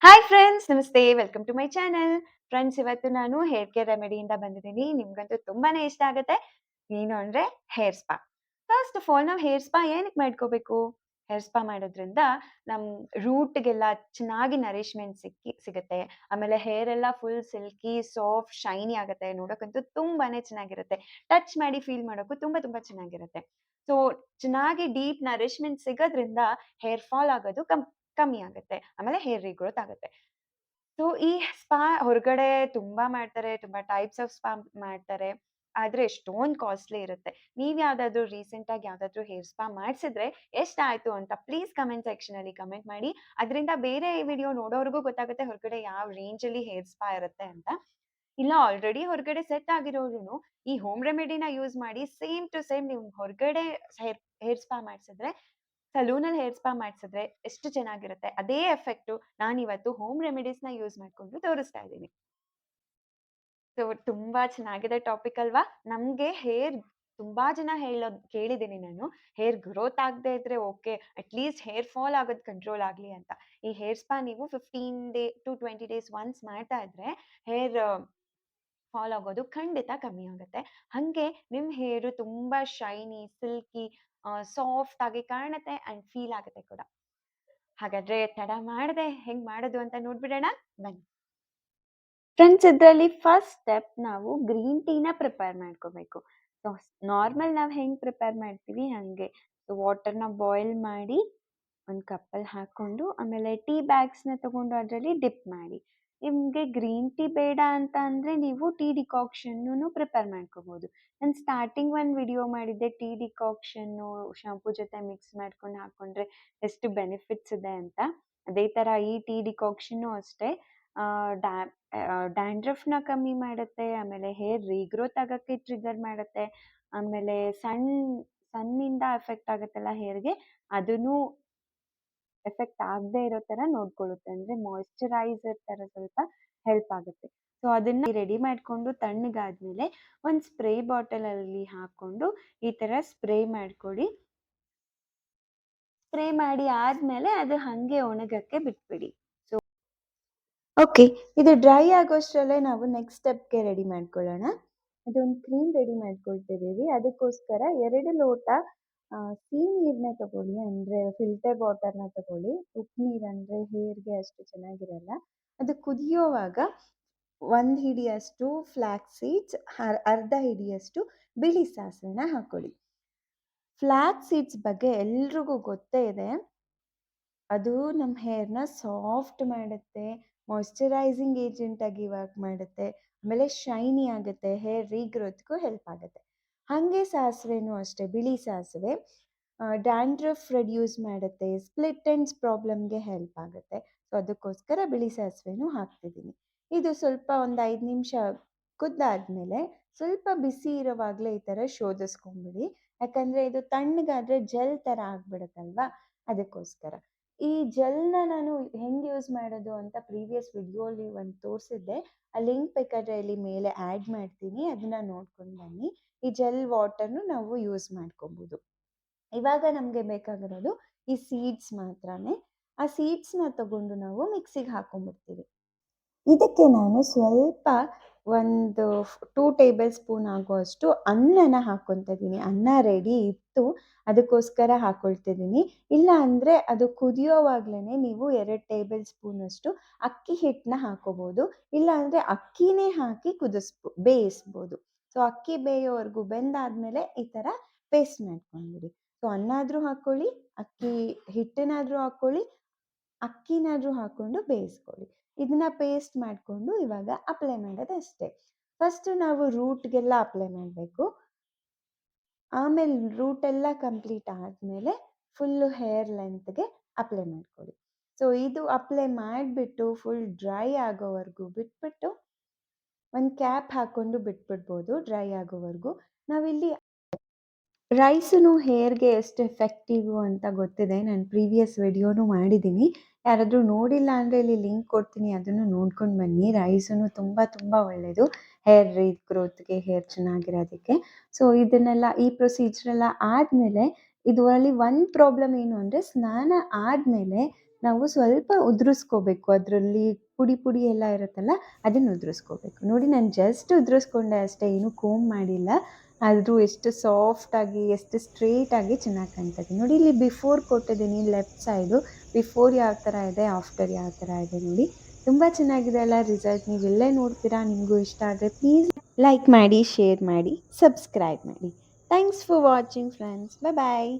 Hi friends, ನಮಸ್ತೆ. Welcome to my channel. Friends, ಇವತ್ತು ನಾನು ಹೇರ್ ಕೇರ್ ರೆಮಿಡಿಯಿಂದ ಬಂದಿದ್ದೀನಿ. ನಿಮ್ಗಂತೂ ತುಂಬಾನೇ ಇಷ್ಟ ಆಗುತ್ತೆ. ಏನು ಅಂದ್ರೆ hair spa. First of all ನಾವು ಹೇರ್ ಸ್ಪಾ ಏನಕ್ಕೆ ಮಾಡ್ಕೋಬೇಕು? ಹೇರ್ ಸ್ಪಾ ಮಾಡೋದ್ರಿಂದ ನಮ್ ರೂಟ್‌ಗೆಲ್ಲ ಚೆನ್ನಾಗಿ ನರಿಶ್ಮೆಂಟ್ ಸಿಗುತ್ತೆ. ಆಮೇಲೆ ಹೇರ್ ಎಲ್ಲ ಫುಲ್ ಸಿಲ್ಕಿ, ಸಾಫ್ಟ್, ಶೈನಿ ಆಗುತ್ತೆ. ನೋಡೋಕ್ಕಂತೂ ತುಂಬಾನೇ ಚೆನ್ನಾಗಿರುತ್ತೆ. ಟಚ್ ಮಾಡಿ ಫೀಲ್ ಮಾಡೋಕ್ಕೂ ತುಂಬಾ ತುಂಬಾ ಚೆನ್ನಾಗಿರುತ್ತೆ. ಸೊ ಚೆನ್ನಾಗಿ ಡೀಪ್ ನರಿಶ್ಮೆಂಟ್ ಸಿಗೋದ್ರಿಂದ ಹೇರ್ ಫಾಲ್ ಆಗೋದು ಕಮ್ಮಿ ಆಗುತ್ತೆ. ಆಮೇಲೆ ಹೇರ್ ರೀಗ್ರೋತ್ ಆಗುತ್ತೆ. ಸೊ ಈ ಸ್ಪಾ ಹೊರಗಡೆ ತುಂಬಾ ಮಾಡ್ತಾರೆ. ತುಂಬಾ ಟೈಪ್ಸ್ ಆಫ್ ಸ್ಪಾ ಮಾಡ್ತಾರೆ. ಆದ್ರೆ ಎಷ್ಟೊಂದ್ ಕಾಸ್ಟ್ಲಿ ಇರುತ್ತೆ. ನೀವ್ ಯಾವ್ದಾದ್ರು ರೀಸೆಂಟ್ ಆಗಿ ಯಾವ್ದಾದ್ರು ಹೇರ್ ಸ್ಪಾ ಮಾಡ್ಸಿದ್ರೆ ಎಷ್ಟಾಯ್ತು ಅಂತ ಪ್ಲೀಸ್ ಕಮೆಂಟ್ ಸೆಕ್ಷನ್ ಅಲ್ಲಿ ಕಮೆಂಟ್ ಮಾಡಿ. ಅದ್ರಿಂದ ಬೇರೆ ವಿಡಿಯೋ ನೋಡೋರ್ಗೂ ಗೊತ್ತಾಗುತ್ತೆ ಹೊರಗಡೆ ಯಾವ ರೇಂಜ್ ಅಲ್ಲಿ ಹೇರ್ ಸ್ಪಾ ಇರುತ್ತೆ ಅಂತ. ಇಲ್ಲ ಆಲ್ರೆಡಿ ಹೊರಗಡೆ ಸೆಟ್ ಆಗಿರೋರುನು ಈ ಹೋಮ್ ರೆಮಿಡಿನ ಯೂಸ್ ಮಾಡಿ ಸೇಮ್ ಟು ಸೇಮ್ ನೀವು ಹೊರಗಡೆ ಹೇರ್ ಹೇರ್ ಸ್ಪಾ ಮಾಡ್ಸಿದ್ರೆ ಸಲೂನಲ್ಲಿ ಹೇರ್ ಸ್ಪಾ ಮಾಡ್ಸಿದ್ರೆ ಎಷ್ಟು ಚೆನ್ನಾಗಿರುತ್ತೆ. ಅದೇ ಎಫೆಕ್ಟು ನಾನಿವತ್ತು ಹೋಮ್ ರೆಮಿಡೀಸ್‌ನ ಯೂಸ್ ಮಾಡ್ಕೊಂಡು ತೋರಿಸ್ತಾ ಇದ್ದೀನಿ. ಸೊ ತುಂಬಾ ಚೆನ್ನಾಗಿದೆ ಟಾಪಿಕ್ ಅಲ್ವಾ? ನಮ್ಗೆ ಹೇರ್ ತುಂಬಾ ಜನ ಹೇಳೋದ್ ಕೇಳಿದ್ದೀನಿ ನಾನು. ಹೇರ್ ಗ್ರೋತ್ ಆಗದೆ ಇದ್ರೆ okay. At least hair fall ಆಗೋದು ಕಂಟ್ರೋಲ್ ಆಗ್ಲಿ ಅಂತ. ಈ ಹೇರ್ ಸ್ಪಾ ನೀವು 15 ಡೇ ಟು 20 ಡೇಸ್ ಒನ್ಸ್ ಮಾಡ್ತಾ ಇದ್ರೆ ಹೇರ್ ಫಾಲ್ ಆಗೋದು ಖಂಡಿತ ಕಮ್ಮಿ ಆಗುತ್ತೆ. ಹಂಗೆ ನಿಮ್ ಹೇರು ತುಂಬಾ ಶೈನಿ, ಸಿಲ್ಕಿ, ಸಾಫ್ಟ್ ಆಗಿ ಕಾಣುತ್ತೆ ಅಂಡ್ ಫೀಲ್ ಆಗುತ್ತೆ ಕೂಡ. ಹಾಗಾದ್ರೆ ತಡ ಮಾಡದೆ ಹೆಂಗ್ ಮಾಡೋದು ಅಂತ ನೋಡ್ಬಿಡೋಣ ಬನ್ನಿ. ಫ್ರೆಂಡ್ಸ್, ಇದರಲ್ಲಿ ಫಸ್ಟ್ ಸ್ಟೆಪ್ ನಾವು ಗ್ರೀನ್ ಟೀನ ಪ್ರಿಪೇರ್ ಮಾಡ್ಕೋಬೇಕು. ಸೊ ನಾರ್ಮಲ್ ನಾವು ಹೆಂಗ್ ಪ್ರಿಪೇರ್ ಮಾಡ್ತೀವಿ ಹಂಗೆ. ಸೊ ವಾಟರ್ನ ಬಾಯ್ಲ್ ಮಾಡಿ ಒಂದು ಕಪ್ಪಲ್ಲಿ ಹಾಕೊಂಡು ಆಮೇಲೆ ಟೀ ಬ್ಯಾಗ್ಸ್ನ ತಗೊಂಡು ಅದರಲ್ಲಿ ಡಿಪ್ ಮಾಡಿ. ನಿಮಗೆ ಗ್ರೀನ್ ಟೀ ಬೇಡ ಅಂತ ಅಂದರೆ ನೀವು ಟೀ ಡಿಕಾಕ್ಷನ್ನು ಪ್ರಿಪೇರ್ ಮಾಡ್ಕೋಬೋದು. ನಾನು ಸ್ಟಾರ್ಟಿಂಗ್ ಒಂದು ವಿಡಿಯೋ ಮಾಡಿದ್ದೆ ಟೀ ಡಿಕಾಕ್ಷನ್ನು ಶಾಂಪೂ ಜೊತೆ ಮಿಕ್ಸ್ ಮಾಡ್ಕೊಂಡು ಹಾಕ್ಕೊಂಡ್ರೆ ಎಷ್ಟು ಬೆನಿಫಿಟ್ಸ್ ಇದೆ ಅಂತ. ಅದೇ ಥರ ಈ ಟೀ ಡಿಕಾಕ್ಷನ್ನು ಅಷ್ಟೇ ಡ್ಯಾ ಡ್ಯಾಂಡ್ರಫ್ನ ಕಮ್ಮಿ ಮಾಡುತ್ತೆ, ಆಮೇಲೆ ಹೇರ್ ರೀಗ್ರೋತ್ ಆಗೋಕ್ಕೆ ಟ್ರಿಗರ್ ಮಾಡುತ್ತೆ, ಆಮೇಲೆ ಸನ್ನಿಂದ ಎಫೆಕ್ಟ್ ಆಗುತ್ತಲ್ಲ ಹೇರ್ಗೆ, ಅದನ್ನು ಎಫೆಕ್ಟ್ ಆಗದೆ ಇರೋ ಥರ ನೋಡ್ಕೊಳ್ಳುತ್ತೆ. ಅಂದರೆ ಮಾಯಿಶ್ಚರೈಸರ್ ಥರ ಸ್ವಲ್ಪ ಹೆಲ್ಪ್ ಆಗುತ್ತೆ. ಸೊ ಅದನ್ನು ರೆಡಿ ಮಾಡಿಕೊಂಡು ತಣ್ಣಗಾದ್ಮೇಲೆ ಒಂದು ಸ್ಪ್ರೇ ಬಾಟಲಲ್ಲಿ ಹಾಕ್ಕೊಂಡು ಈ ಥರ ಸ್ಪ್ರೇ ಮಾಡ್ಕೊಳ್ಳಿ. ಸ್ಪ್ರೇ ಮಾಡಿ ಆದಮೇಲೆ ಅದು ಹಾಗೆ ಒಣಗಕ್ಕೆ ಬಿಟ್ಬಿಡಿ. ಸೊ ಓಕೆ, ಇದು ಡ್ರೈ ಆಗೋಷ್ಟರಲ್ಲೇ ನಾವು ನೆಕ್ಸ್ಟ್ ಸ್ಟೆಪ್ಗೆ ರೆಡಿ ಮಾಡ್ಕೊಳ್ಳೋಣ. ಅದೊಂದು ಕ್ರೀಮ್ ರೆಡಿ ಮಾಡ್ಕೊಳ್ತಿದ್ದೀವಿ. ಅದಕ್ಕೋಸ್ಕರ 2 ಲೋಟ ಸಿಹಿ ನೀರನ್ನ ತಗೊಳ್ಳಿ, ಅಂದರೆ ಫಿಲ್ಟರ್ ವಾಟರ್ನ ತಗೊಳ್ಳಿ. ಉಪ್ಪು ನೀರು ಅಂದರೆ ಹೇರ್ಗೆ ಅಷ್ಟು ಚೆನ್ನಾಗಿರಲ್ಲ. ಅದು ಕುದಿಯೋವಾಗ 1 ಹಿಡಿಯಷ್ಟು ಫ್ಲ್ಯಾಕ್ಸ್ ಸೀಡ್ಸ್, ಅರ್ಧ ಹಿಡಿಯಷ್ಟು ಬಿಳಿ ಸಾಸಿವೆನ ಹಾಕೊಳ್ಳಿ. ಫ್ಲ್ಯಾಕ್ಸ್ ಸೀಡ್ಸ್ ಬಗ್ಗೆ ಎಲ್ರಿಗೂ ಗೊತ್ತೇ ಇದೆ. ಅದು ನಮ್ಮ ಹೇರ್ನ ಸಾಫ್ಟ್ ಮಾಡುತ್ತೆ, ಮಾಯಿಶ್ಚರೈಸಿಂಗ್ ಏಜೆಂಟ್ ಆಗಿ ವರ್ಕ್ ಮಾಡುತ್ತೆ, ಆಮೇಲೆ ಶೈನಿ ಆಗುತ್ತೆ, ಹೇರ್ ರೀಗ್ರೋತ್ಗೂ ಹೆಲ್ಪ್ ಆಗುತ್ತೆ. ಹಾಗೆ ಸಾಸಿವೆನೂ ಅಷ್ಟೇ, ಬಿಳಿ ಸಾಸಿವೆ ಡ್ಯಾಂಡ್ರಫ್ ರೆಡ್ಯೂಸ್ ಮಾಡುತ್ತೆ, ಸ್ಪ್ಲಿಟ್ ಎಂಡ್ಸ್ ಪ್ರಾಬ್ಲಮ್ಗೆ ಹೆಲ್ಪ್ ಆಗುತ್ತೆ. ಸೊ ಅದಕ್ಕೋಸ್ಕರ ಬಿಳಿ ಸಾಸಿವೆನೂ ಹಾಕ್ತಿದ್ದೀನಿ. ಇದು ಸ್ವಲ್ಪ ಒಂದು 5 ನಿಮಿಷ ಕುದ್ದಾದ್ಮೇಲೆ ಸ್ವಲ್ಪ ಬಿಸಿ ಇರೋವಾಗಲೇ ಈ ಥರ ಶೋಧಿಸ್ಕೊಂಬಿಡಿ. ಯಾಕಂದರೆ ಇದು ತಣ್ಣಗಾದರೆ ಜೆಲ್ ಥರ ಆಗ್ಬಿಡುತ್ತಲ್ವಾ, ಅದಕ್ಕೋಸ್ಕರ. ಈ ಜೆಲ್ನ ನಾನು ಹೆಂಗೆ ಯೂಸ್ ಮಾಡೋದು ಅಂತ ಪ್ರೀವಿಯಸ್ ವಿಡಿಯೋಲಿ ಒಂದು ತೋರಿಸಿದ್ದೆ. ಆ ಲಿಂಕ್ ಬೇಕಾದರೆ ಇಲ್ಲಿ ಮೇಲೆ ಆ್ಯಡ್ ಮಾಡ್ತೀನಿ, ಅದನ್ನು ನೋಡ್ಕೊಂಡು ಬನ್ನಿ. ಈ ಜೆಲ್ ವಾಟರ್ನು ನಾವು ಯೂಸ್ ಮಾಡ್ಕೊಬೋದು. ಇವಾಗ ನಮಗೆ ಬೇಕಾಗಿರೋದು ಈ ಸೀಡ್ಸ್ ಮಾತ್ರನೇ. ಆ ಸೀಡ್ಸ್ನ ತಗೊಂಡು ನಾವು ಮಿಕ್ಸಿಗೆ ಹಾಕೊಂಡ್ಬಿಡ್ತೀವಿ. ಇದಕ್ಕೆ ನಾನು ಸ್ವಲ್ಪ ಒಂದು 2 ಟೇಬಲ್ ಸ್ಪೂನ್ ಆಗುವಷ್ಟು ಅನ್ನನ ಹಾಕ್ಕೊತಿದ್ದೀನಿ. ಅನ್ನ ರೆಡಿ ಇತ್ತು, ಅದಕ್ಕೋಸ್ಕರ ಹಾಕ್ಕೊಳ್ತಿದ್ದೀನಿ. ಇಲ್ಲ ಅಂದರೆ ಅದು ಕುದಿಯೋವಾಗಲೇ ನೀವು 2 ಟೇಬಲ್ ಸ್ಪೂನಷ್ಟು ಅಕ್ಕಿ ಹಿಟ್ಟನ್ನ ಹಾಕ್ಕೋಬೋದು. ಇಲ್ಲ ಅಂದರೆ ಅಕ್ಕಿನೇ ಹಾಕಿ ಬೇಯಿಸ್ಬೋದು. ಸೊ ಅಕ್ಕಿ ಬೇಯೋವರೆಗೂ ಬೆಂದಾದಮೇಲೆ ಈ ಥರ ಪೇಸ್ಟ್ ಮಾಡ್ಕೊಂಡ್ಬಿಡಿ. ಸೊ ಅನ್ನ ಆದರೂ ಹಾಕ್ಕೊಳ್ಳಿ, ಅಕ್ಕಿ ಹಿಟ್ಟನ್ನಾದರೂ ಹಾಕ್ಕೊಳ್ಳಿ, ಅಕ್ಕಿನಾದರೂ ಹಾಕ್ಕೊಂಡು ಬೇಯಿಸ್ಕೊಳ್ಳಿ. ಇದನ್ನ ಪೇಸ್ಟ್ ಮಾಡಿಕೊಂಡು ಇವಾಗ ಅಪ್ಲೈ ಮಾಡೋದಷ್ಟೇ. ಫಸ್ಟು ನಾವು ರೂಟ್ಗೆಲ್ಲ ಅಪ್ಲೈ ಮಾಡಬೇಕು. ಆಮೇಲೆ ರೂಟೆಲ್ಲ ಕಂಪ್ಲೀಟ್ ಆದಮೇಲೆ ಫುಲ್ಲು ಹೇರ್ ಲೆಂತ್ಗೆ ಅಪ್ಲೈ ಮಾಡ್ಕೊಳ್ಳಿ. ಸೊ ಇದು ಅಪ್ಲೈ ಮಾಡಿಬಿಟ್ಟು ಫುಲ್ ಡ್ರೈ ಆಗೋವರೆಗೂ ಬಿಟ್ಬಿಟ್ಟು ಒಂದು ಕ್ಯಾಪ್ ಹಾಕ್ಕೊಂಡು ಬಿಟ್ಬಿಡ್ಬೋದು ಡ್ರೈ ಆಗೋವರೆಗೂ. ನಾವಿಲ್ಲಿ ರೈಸನ್ನು ಹೇರ್ಗೆ ಎಷ್ಟು ಎಫೆಕ್ಟಿವ್ ಅಂತ ಗೊತ್ತಿದೆ, ನಾನು ಪ್ರೀವಿಯಸ್ ವಿಡಿಯೋನು ಮಾಡಿದ್ದೀನಿ. ಯಾರಾದರೂ ನೋಡಿಲ್ಲ ಅಂದರೆ ಇಲ್ಲಿ ಲಿಂಕ್ ಕೊಡ್ತೀನಿ, ಅದನ್ನು ನೋಡ್ಕೊಂಡು ಬನ್ನಿ. ರೈಸನ್ನು ತುಂಬ ತುಂಬ ಒಳ್ಳೆಯದು ಹೇರ್ ಗ್ರೋತ್ಗೆ, ಹೇರ್ ಚೆನ್ನಾಗಿರೋದಕ್ಕೆ. ಸೊ ಇದನ್ನೆಲ್ಲ ಈ ಪ್ರೊಸೀಜರೆಲ್ಲ ಆದಮೇಲೆ ಇದರಲ್ಲಿ ಒಂದು ಪ್ರಾಬ್ಲಮ್ ಏನು ಅಂದರೆ ಸ್ನಾನ ಆದಮೇಲೆ ನಾವು ಸ್ವಲ್ಪ ಉದುರಿಸ್ಕೋಬೇಕು. ಅದರಲ್ಲಿ ಪುಡಿ ಎಲ್ಲ ಇರುತ್ತಲ್ಲ, ಅದನ್ನು ಉದುರಿಸ್ಕೋಬೇಕು. ನೋಡಿ ನಾನು ಜಸ್ಟ್ ಉದುರಿಸ್ಕೊಂಡೆ ಅಷ್ಟೇ, ಏನೂ ಕೋಂಬ್ ಮಾಡಿಲ್ಲ. ಆದರೂ ಎಷ್ಟು ಸಾಫ್ಟಾಗಿ, ಎಷ್ಟು ಸ್ಟ್ರೇಟಾಗಿ ಚೆನ್ನಾಗಿ ಕಾಣ್ತದೆ. ನೋಡಿ ಇಲ್ಲಿ ಬಿಫೋರ್ ಕೊಟ್ಟಿದ್ದೀನಿ ಲೆಫ್ಟ್ ಸೈಡು. ಬಿಫೋರ್ ಯಾವ ಥರ ಇದೆ, ಆಫ್ಟರ್ ಯಾವ ಥರ ಇದೆ ನೋಡಿ. ತುಂಬ ಚೆನ್ನಾಗಿದೆ ಅಲ್ಲ ರಿಸಲ್ಟ್. ನೀವು ಇಲ್ಲೇ ನೋಡ್ತೀರಾ. ನಿಮಗೂ ಇಷ್ಟ ಆದರೆ ಪ್ಲೀಸ್ ಲೈಕ್ ಮಾಡಿ, ಶೇರ್ ಮಾಡಿ, ಸಬ್ಸ್ಕ್ರೈಬ್ ಮಾಡಿ. Thanks for watching friends. Bye.